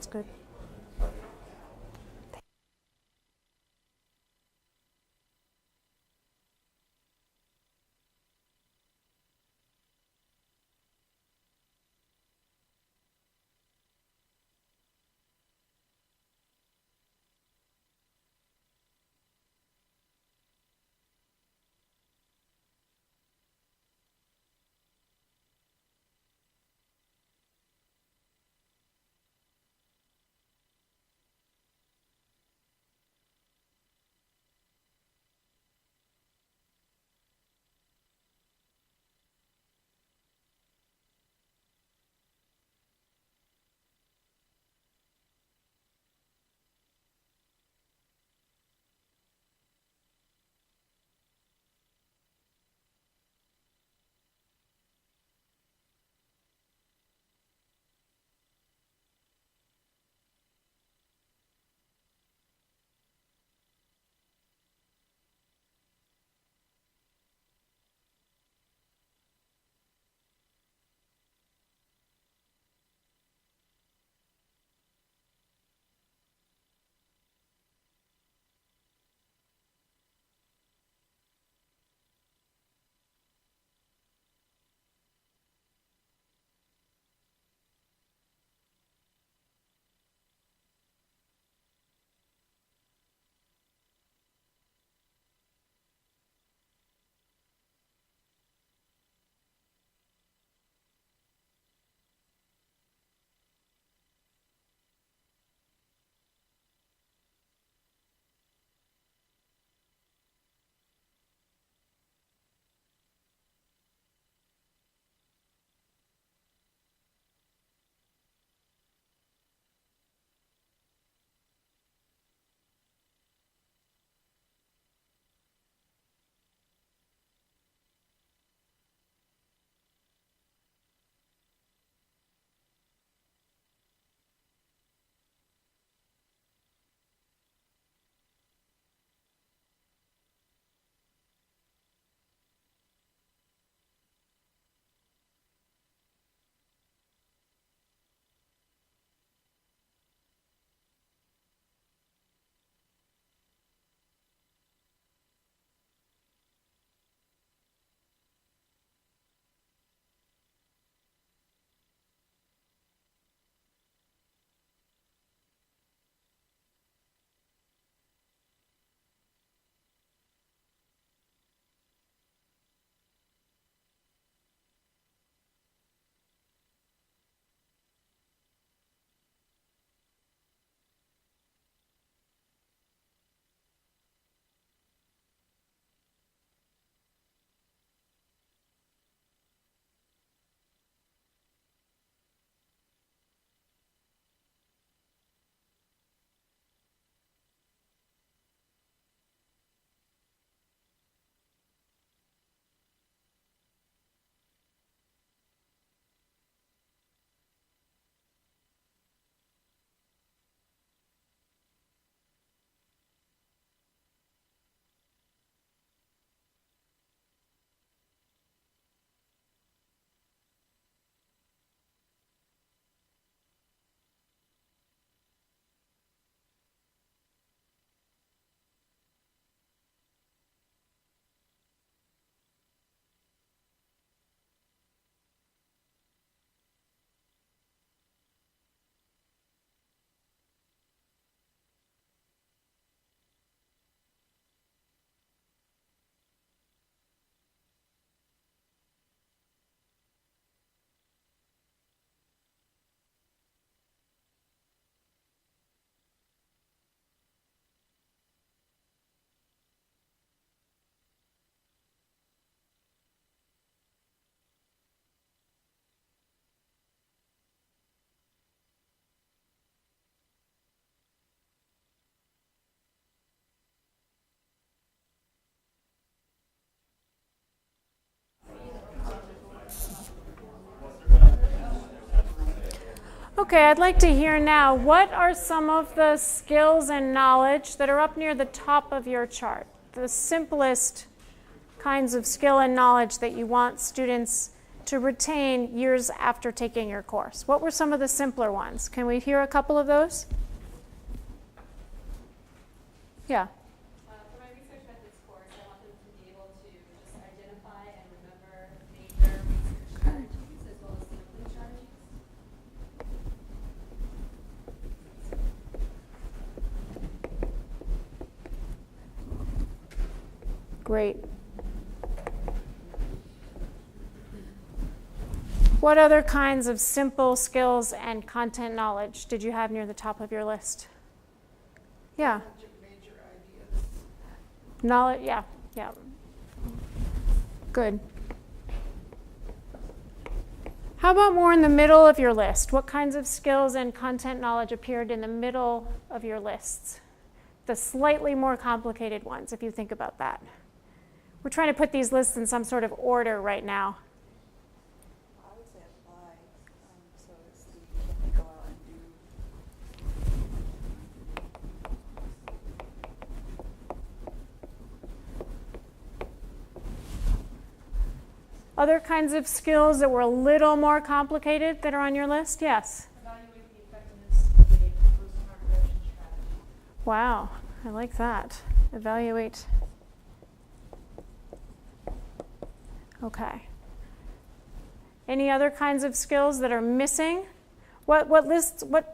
That's good. Okay, I'd like to hear now, what are some of the skills and knowledge that are up near the top of your chart? The simplest kinds of skill and knowledge that you want students to retain years after taking your course? What were some of the simpler ones? Can we hear a couple of those? Yeah. For my research methods course, I want them to be able to just identify and remember major research strategies as well as sampling strategies. Great. What other kinds of simple skills and content knowledge did you have near the top of your list? Yeah. Major ideas. Knowledge, yeah. Good. How about more in the middle of your list? What kinds of skills and content knowledge appeared in the middle of your lists? The slightly more complicated ones, if you think about that. We're trying to put these lists in some sort of order right now. I would say apply, so it's the go out and do. Other kinds of skills that were a little more complicated that are on your list? Yes? Evaluate the effectiveness of a post-harm reduction strategy. Wow, I like that. Evaluate. Okay. Any other kinds of skills that are missing? What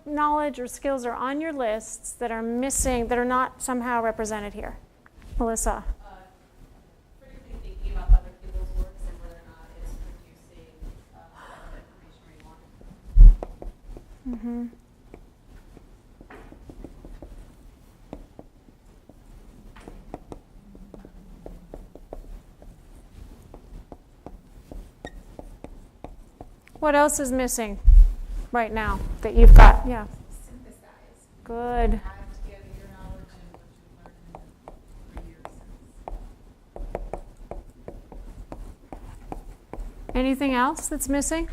knowledge or skills are on your lists that are missing, that are not somehow represented here? Melissa? Critically thinking about other people's works and whether or not it's producing the information we want. Mm-hmm. What else is missing right now that you've got? Yeah. Synthesize. Good. Add together your knowledge and what you've learned in the years since. Anything else that's missing?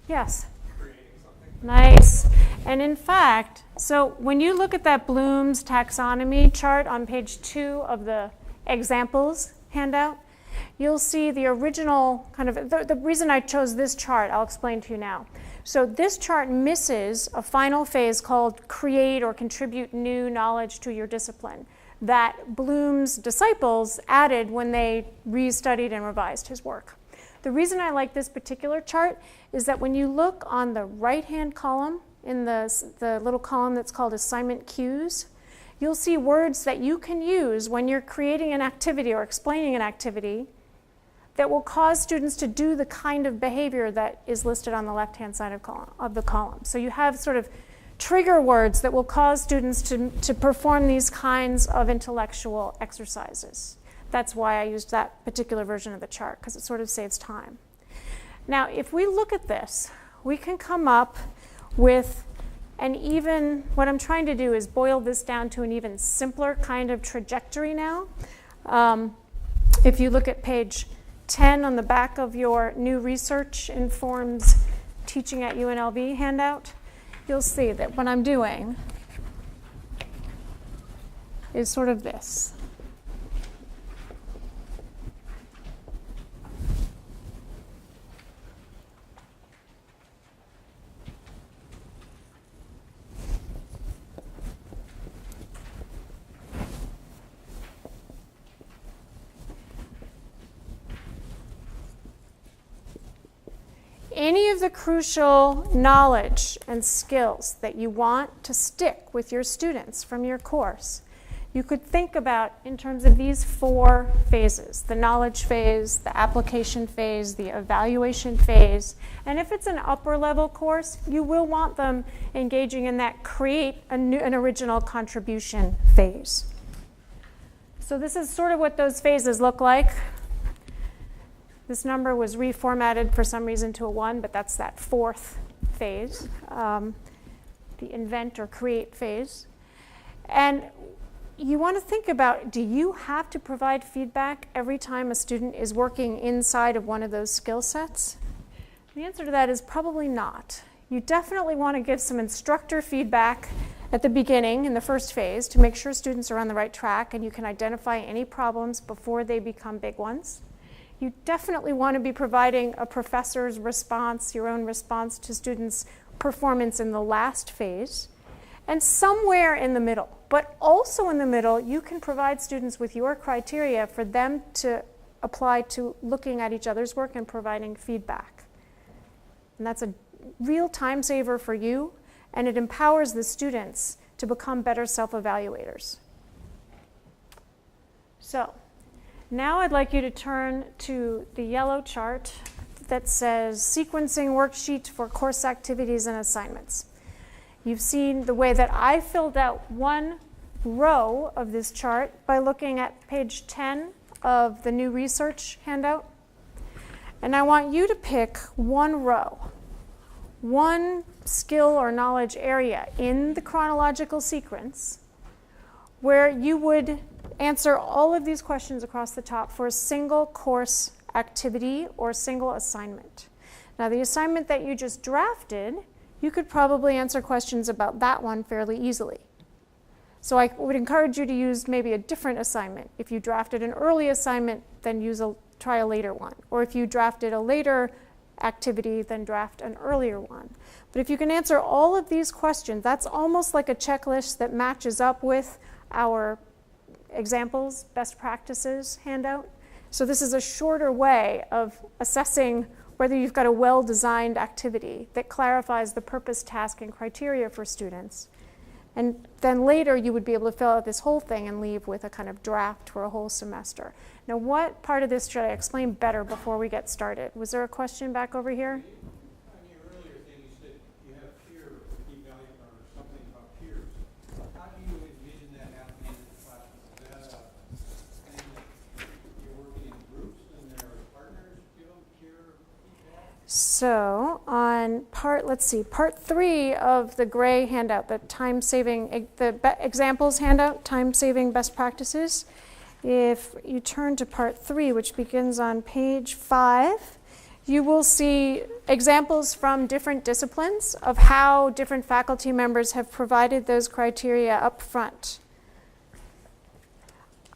Yes. Creating something. Nice. And in fact, so when you look at that Bloom's taxonomy chart on page 2 of the examples handout, you'll see the original kind of, the reason I chose this chart, I'll explain to you now. So this chart misses a final phase called create or contribute new knowledge to your discipline that Bloom's disciples added when they restudied and revised his work. The reason I like this particular chart is that when you look on the right-hand column, in the little column that's called assignment cues, you'll see words that you can use when you're creating an activity or explaining an activity that will cause students to do the kind of behavior that is listed on the left-hand side of the column. So you have sort of trigger words that will cause students to perform these kinds of intellectual exercises. That's why I used that particular version of the chart, because it sort of saves time. Now, if we look at this, we can come up with what I'm trying to do is boil this down to an even simpler kind of trajectory now. If you look at page 10 on the back of your new Research Informs Teaching at UNLV handout, you'll see that what I'm doing is sort of this. Any of the crucial knowledge and skills that you want to stick with your students from your course, you could think about in terms of these 4 phases: the knowledge phase, the application phase, the evaluation phase. And if it's an upper level course, you will want them engaging in that create an original contribution phase. So this is sort of what those phases look like. This number was reformatted for some reason to a 1, but that's that 4th phase, the invent or create phase. And you want to think about, do you have to provide feedback every time a student is working inside of one of those skill sets? The answer to that is probably not. You definitely want to give some instructor feedback at the beginning in the first phase to make sure students are on the right track and you can identify any problems before they become big ones. You definitely want to be providing a professor's response, your own response to students' performance in the last phase, and somewhere in the middle. But also in the middle, you can provide students with your criteria for them to apply to looking at each other's work and providing feedback. And that's a real time saver for you, and it empowers the students to become better self-evaluators. So, now I'd like you to turn to the yellow chart that says sequencing worksheet for course activities and assignments. You've seen the way that I filled out one row of this chart by looking at page 10 of the new research handout. And I want you to pick one row, one skill or knowledge area in the chronological sequence where you would answer all of these questions across the top for a single course activity or single assignment. Now, the assignment that you just drafted, you could probably answer questions about that one fairly easily. So I would encourage you to use maybe a different assignment. If you drafted an early assignment, then try a later one. Or if you drafted a later activity, then draft an earlier one. But if you can answer all of these questions, that's almost like a checklist that matches up with our examples, best practices handout. So this is a shorter way of assessing whether you've got a well-designed activity that clarifies the purpose, task, and criteria for students. And then later you would be able to fill out this whole thing and leave with a kind of draft for a whole semester. Now, what part of this should I explain better before we get started? Was there a question back over here? On your earlier thing, you said you have peer evaluation or something about peers. How do you envision that happening in the classroom? Is that a thing that you're working in groups and their partners give them peer feedback? So on part 3 of the gray handout, the examples handout, time-saving best practices. If you turn to part 3, which begins on page 5, you will see examples from different disciplines of how different faculty members have provided those criteria up front.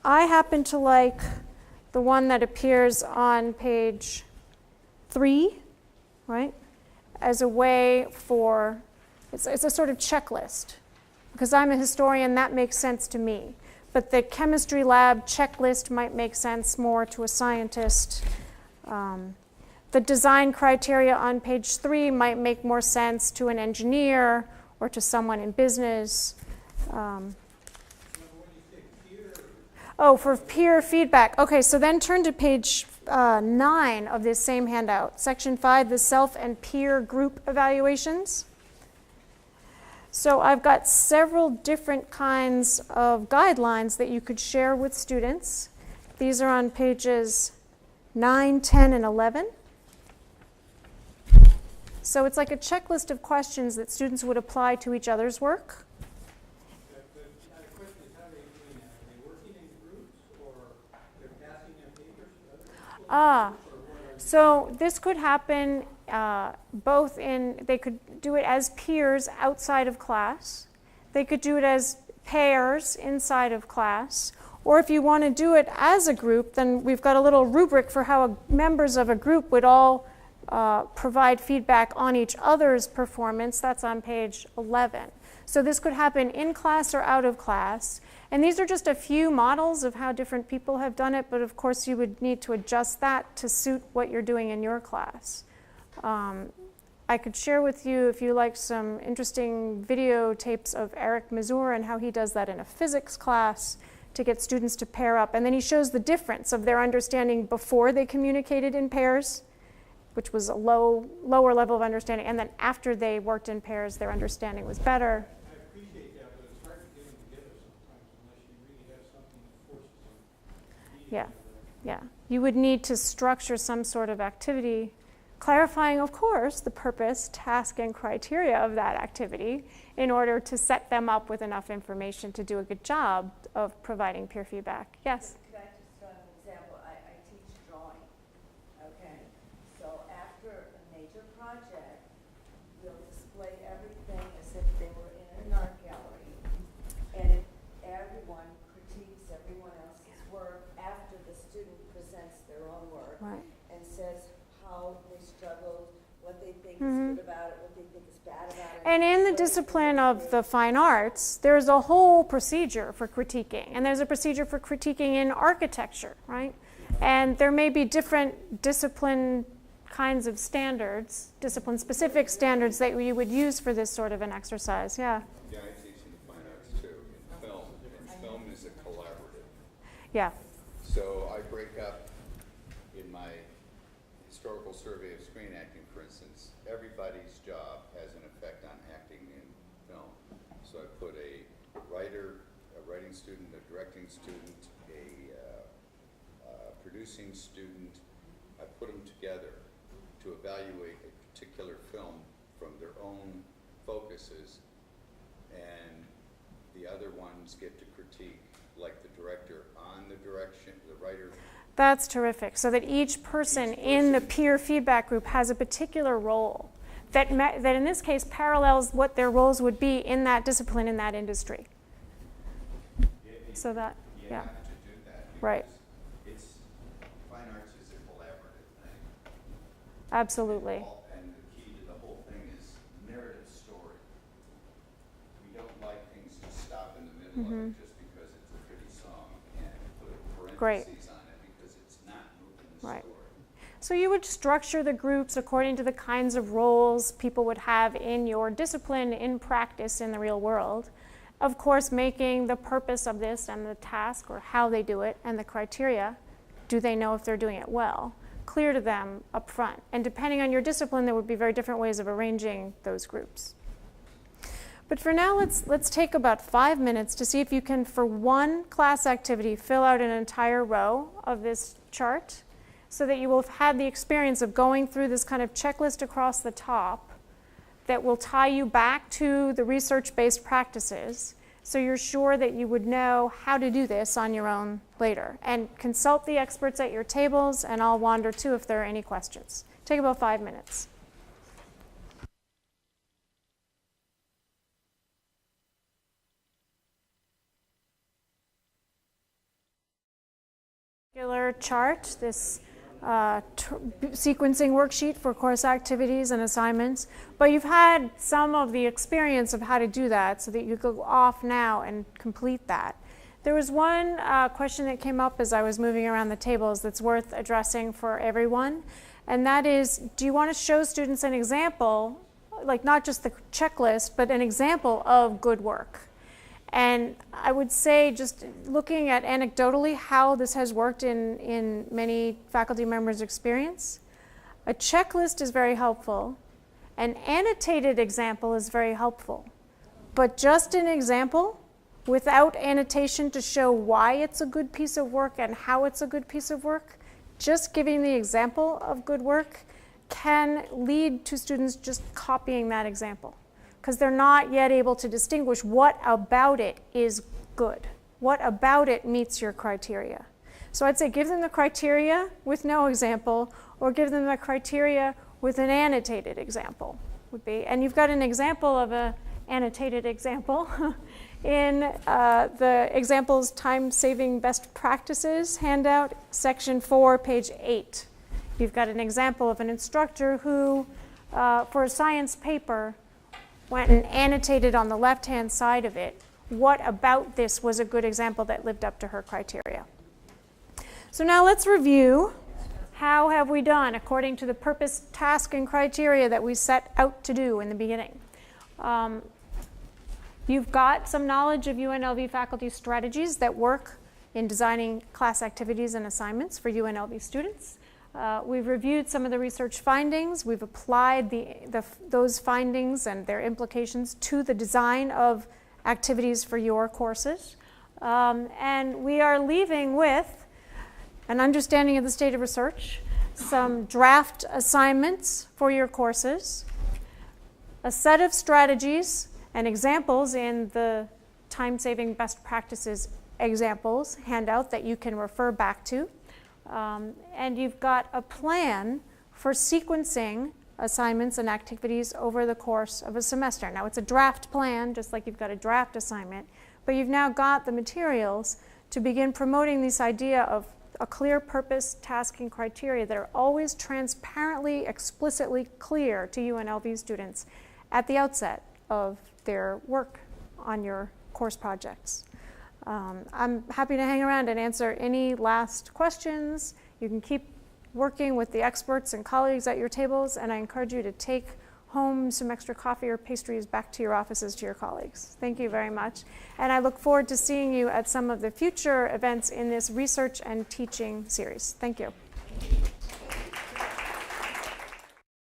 I happen to like the one that appears on page 3, right, as a way for, it's a sort of checklist. Because I'm a historian, that makes sense to me. But the chemistry lab checklist might make sense more to a scientist. The design criteria on page 3 might make more sense to an engineer or to someone in business. For peer feedback. Okay, so then turn to page 9 of this same handout. Section 5, the self and peer group evaluations. So I've got several different kinds of guidelines that you could share with students. These are on pages 9, 10, and 11. So it's like a checklist of questions that students would apply to each other's work. The question is, how are they doing that? Are they working in groups or they're passing their papers to other people? So this could happen they could do it as peers outside of class. They could do it as pairs inside of class. Or if you want to do it as a group, then we've got a little rubric for how members of a group would all provide feedback on each other's performance. That's on page 11. So this could happen in class or out of class. And these are just a few models of how different people have done it, but of course you would need to adjust that to suit what you're doing in your class. I could share with you, if you like, some interesting videotapes of Eric Mazur and how he does that in a physics class to get students to pair up. And then he shows the difference of their understanding before they communicated in pairs, which was a lower level of understanding, and then after they worked in pairs, their understanding was better. I appreciate that, but it's hard to get them together sometimes unless you really have something that forces them. Yeah. You would need to structure some sort of activity, clarifying, of course, the purpose, task, and criteria of that activity in order to set them up with enough information to do a good job of providing peer feedback. Yes? Could I just throw an example? I teach drawing, okay? So after a major project, we'll display everything as if they were in an art gallery. And if everyone critiques everyone else's work after the student presents their own work, Right. and says how they struggled, what they think is good about it, what they think is bad about it. And in the what they discipline think is of the fine arts, there's a whole procedure for critiquing, and there's a procedure for critiquing in architecture, right? And there may be different discipline kinds of standards, discipline-specific standards that you would use for this sort of an exercise, yeah. Yeah, I teach in fine arts too, in film, and film is a collaborative. Yeah. So I break up in my historical survey of screen acting, for instance, everybody's job has an effect on acting in film. So I put a writer, a writing student, a directing student, a producing student. I put them together to evaluate a particular film from their own focuses, and the other ones get to critique, like the director on the direction, the writer. That's terrific. So that each person in the peer feedback group has a particular role that in this case parallels what their roles would be in that discipline, in that industry. So that, You yeah. have to do that. Right. It's, fine arts is a collaborative thing. Absolutely. And the key to the whole thing is narrative story. We don't like things to stop in the middle of it just because it's a pretty song and put Great. parentheses on it because it's not moving the Right. story. So you would structure the groups according to the kinds of roles people would have in your discipline, in practice, in the real world. Of course, making the purpose of this and the task, or how they do it, and the criteria, do they know if they're doing it well, clear to them up front. And depending on your discipline, there would be very different ways of arranging those groups. But for now, let's take about 5 minutes to see if you can, for one class activity, fill out an entire row of this chart, so that you will have had the experience of going through this kind of checklist across the top that will tie you back to the research-based practices, so you're sure that you would know how to do this on your own later. And consult the experts at your tables, and I'll wander too if there are any questions. Take about 5 minutes. Chart, this sequencing worksheet for course activities and assignments, but you've had some of the experience of how to do that so that you go off now and complete that. There was one question that came up as I was moving around the tables that's worth addressing for everyone, and that is, do you want to show students an example, like not just the checklist, but an example of good work? And I would say, just looking at anecdotally how this has worked in many faculty members' experience, a checklist is very helpful. An annotated example is very helpful. But just an example without annotation to show why it's a good piece of work and how it's a good piece of work, just giving the example of good work can lead to students just copying that example, because they're not yet able to distinguish what about it is good, what about it meets your criteria. So I'd say give them the criteria with no example, or give them the criteria with an annotated example would be. And you've got an example of an annotated example in the examples time-saving best practices handout, section 4, page 8. You've got an example of an instructor who, for a science paper, went and annotated on the left-hand side of it what about this was a good example that lived up to her criteria. So now let's review. How have we done according to the purpose, task, and criteria that we set out to do in the beginning? You've got some knowledge of UNLV faculty strategies that work in designing class activities and assignments for UNLV students. We've reviewed some of the research findings. We've applied those findings and their implications to the design of activities for your courses. And we are leaving with an understanding of the state of research, some draft assignments for your courses, a set of strategies and examples in the time-saving best practices examples handout that you can refer back to. And you've got a plan for sequencing assignments and activities over the course of a semester. Now, it's a draft plan, just like you've got a draft assignment, but you've now got the materials to begin promoting this idea of a clear purpose, task, and criteria that are always transparently, explicitly clear to UNLV students at the outset of their work on your course projects. I'm happy to hang around and answer any last questions. You can keep working with the experts and colleagues at your tables, and I encourage you to take home some extra coffee or pastries back to your offices to your colleagues. Thank you very much. And I look forward to seeing you at some of the future events in this research and teaching series. Thank you.